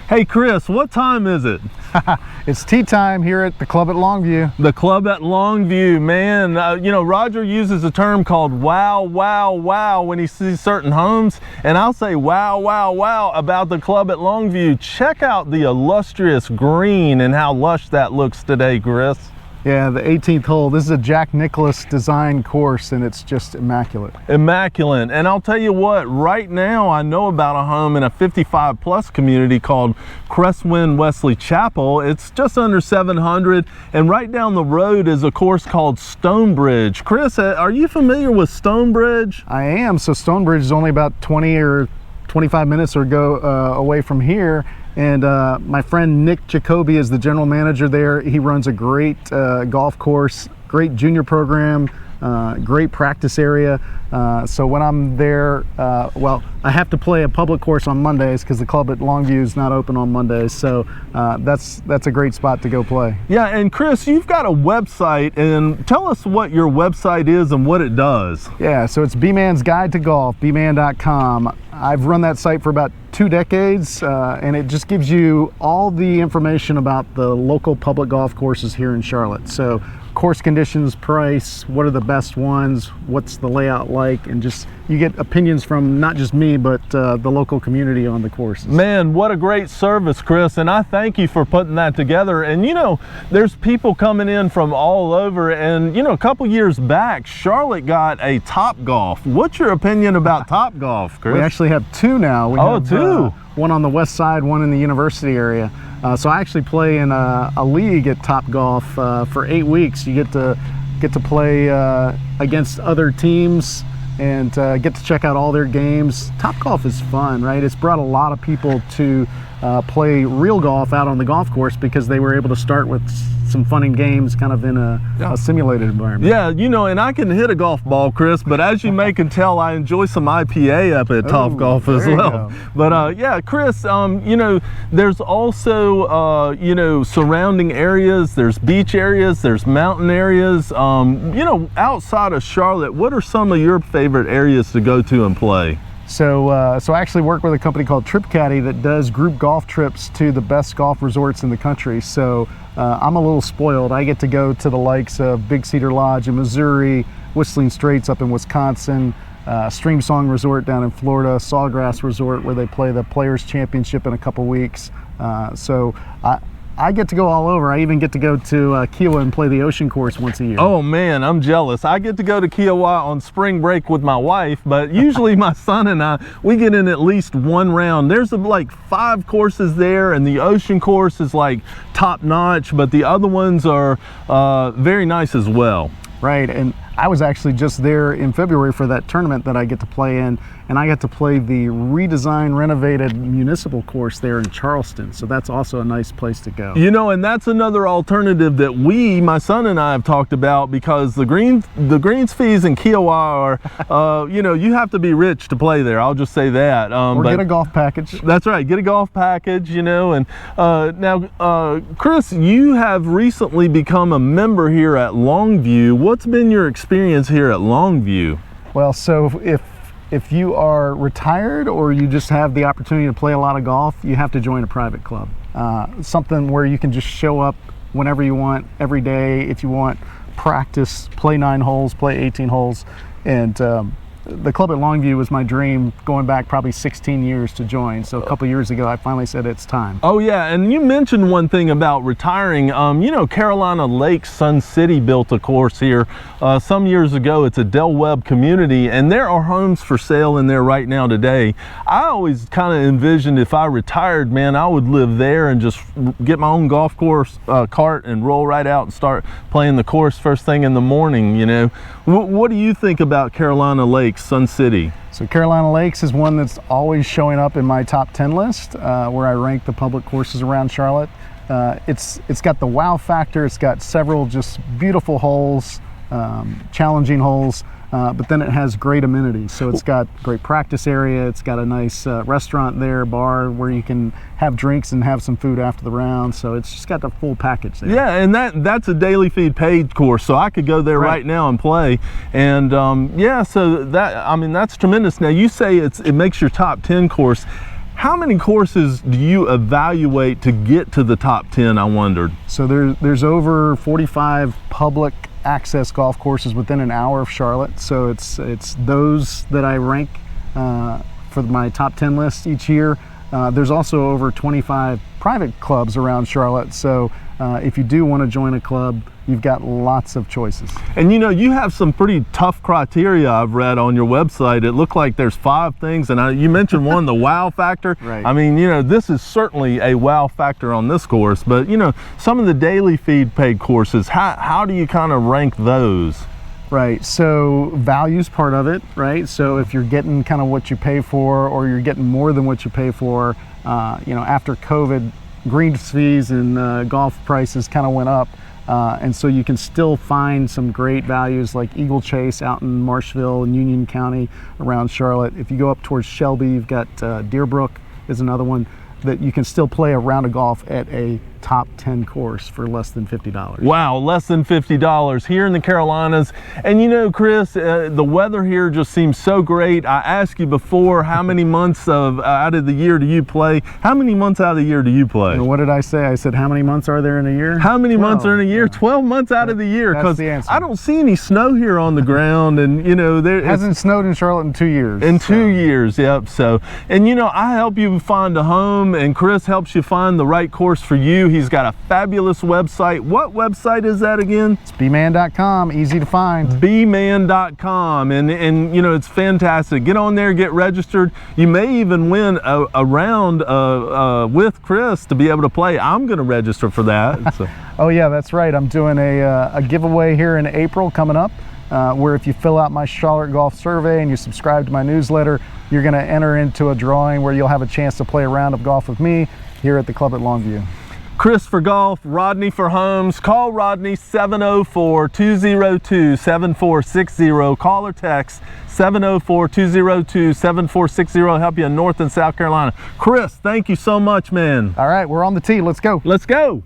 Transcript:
Hey Chris, what time is it? It's tea time here at the club at Longview. The club at Longview, man. You know, Roger uses a term called wow, wow, wow when he sees certain homes. And I'll say wow, wow, wow about the club at Longview. Check out the illustrious green and how lush that looks today, Chris. Yeah, the 18th hole. This is a Jack Nicklaus design course and it's just immaculate. Immaculate. And I'll tell you what, right now I know about a home in a 55+ community called Cresswind Wesley Chapel. It's just under 700, and right down the road is a course called Stonebridge. Chris, are you familiar with Stonebridge? I am. So Stonebridge is only about 20 or 25 minutes or away from here. And my friend Nick Jacoby is the general manager there. He runs a great golf course, great junior program, great practice area. So when I'm there, well, I have to play a public course on Mondays because the club at Longview is not open on Mondays. So that's a great spot to go play. Yeah, and Chris, you've got a website, and tell us what your website is and what it does. Yeah, so it's Beeman's Guide to Golf, Bman.com. I've run that site for about 2 decades, and it just gives you all the information about the local public golf courses here in Charlotte. So course conditions, price, what are the best ones, what's the layout like, and just you get opinions from not just me but the local community on the courses. Man, what a great service, Chris, and I thank you for putting that together. And you know, there's people coming in from all over, and you know, a couple years back Charlotte got a Topgolf. What's your opinion about Topgolf, Chris? We actually have 2 now. We have, two. One on the west side, one in the university area. So I actually play in a league at Topgolf for 8 weeks. You get to play against other teams and get to check out all their games. Topgolf is fun, right? It's brought a lot of people to play real golf out on the golf course because they were able to start with some fun and games kind of in a simulated environment. Yeah, you know, and I can hit a golf ball, Chris, but as you may can tell, I enjoy some IPA up at Topgolf as well. But yeah, Chris, you know, there's also, you know, surrounding areas, there's beach areas, there's mountain areas. You know, outside of Charlotte, what are some of your favorite areas to go to and play? So I actually work with a company called Trip Caddy that does group golf trips to the best golf resorts in the country. So I'm a little spoiled. I get to go to the likes of Big Cedar Lodge in Missouri, Whistling Straits up in Wisconsin, Stream Song Resort down in Florida, Sawgrass Resort where they play the Players Championship in a couple weeks. So I get to go all over. I even get to go to Kiowa and play the ocean course once a year. Oh man, I'm jealous. I get to go to Kiowa on spring break with my wife, but usually my son and I, we get in at least one round. There's like 5 courses there, and the ocean course is like top notch, but the other ones are very nice as well. Right, and I was actually just there in February for that tournament that I get to play in, and I got to play the redesigned, renovated municipal course there in Charleston. So that's also a nice place to go. You know, and that's another alternative that my son and I have talked about, because the greens fees in Kiowa are, you know, you have to be rich to play there. I'll just say that. Or get a golf package. That's right, get a golf package, you know. And now, Chris, you have recently become a member here at Longview. What's been your experience here at Longview? Well, so if you are retired or you just have the opportunity to play a lot of golf, you have to join a private club. Something where you can just show up whenever you want, every day. If you want practice, play 9 holes, play 18 holes. And the club at Longview was my dream going back probably 16 years to join. So a couple years ago, I finally said it's time. Oh yeah, and you mentioned one thing about retiring. You know, Carolina Lake Sun City built a course here some years ago. It's a Del Webb community, and there are homes for sale in there right now today. I always kind of envisioned if I retired, man, I would live there and just get my own golf course cart and roll right out and start playing the course first thing in the morning, you know. What do you think about Carolina Lake Sun City? So Carolina Lakes is one that's always showing up in my top 10 list where I rank the public courses around Charlotte. It's got the wow factor. It's got several just beautiful holes, challenging holes, but then it has great amenities. So it's got great practice area. It's got a nice restaurant there, bar where you can have drinks and have some food after the round. So it's just got the full package there. Yeah, and that's a daily feed paid course, so I could go there right now and play. And yeah, so that, I mean, that's tremendous. Now you say it makes your top 10 course. How many courses do you evaluate to get to the top 10, I wondered? So there's over 45 public access golf courses within an hour of Charlotte. So it's those that I rank for my top 10 list each year. There's also over 25 private clubs around Charlotte. So if you do want to join a club, you've got lots of choices. And you know, you have some pretty tough criteria I've read on your website. It looked like there's 5 things, and you mentioned one, the wow factor. Right. I mean, you know, this is certainly a wow factor on this course, but you know, some of the daily feed paid courses, how do you kind of rank those? Right, so value's part of it, right? So if you're getting kind of what you pay for, or you're getting more than what you pay for, you know, after COVID, greens fees and golf prices kind of went up. And so you can still find some great values like Eagle Chase out in Marshville and Union County around Charlotte. If you go up towards Shelby, you've got Deerbrook is another one that you can still play a round of golf at a top 10 course for less than $50. Wow, less than $50 here in the Carolinas. And you know, Chris, the weather here just seems so great. I asked you before, how many months out of the year do you play? How many months out of the year do you play? And what did I say? I said, how many months are there in a year? How many 12. months are in a year? Yeah. 12 months out of the year. That's the answer. I don't see any snow here on the ground, and you know, there hasn't snowed in Charlotte in 2 years. In 2 years, yep. So, and you know, I help you find a home, and Chris helps you find the right course for you. He's got a fabulous website. What website is that again? It's Bman.com, easy to find. Bman.com, and you know, it's fantastic. Get on there, get registered. You may even win a round with Chris to be able to play. I'm going to register for that. So. Oh yeah, that's right. I'm doing a giveaway here in April coming up, where if you fill out my Charlotte Golf survey and you subscribe to my newsletter, you're going to enter into a drawing where you'll have a chance to play a round of golf with me here at the club at Longview. Chris for golf, Rodney for homes. Call Rodney 704-202-7460. Call or text 704-202-7460. Help you in North and South Carolina. Chris, thank you so much, man. All right, we're on the tee. Let's go. Let's go.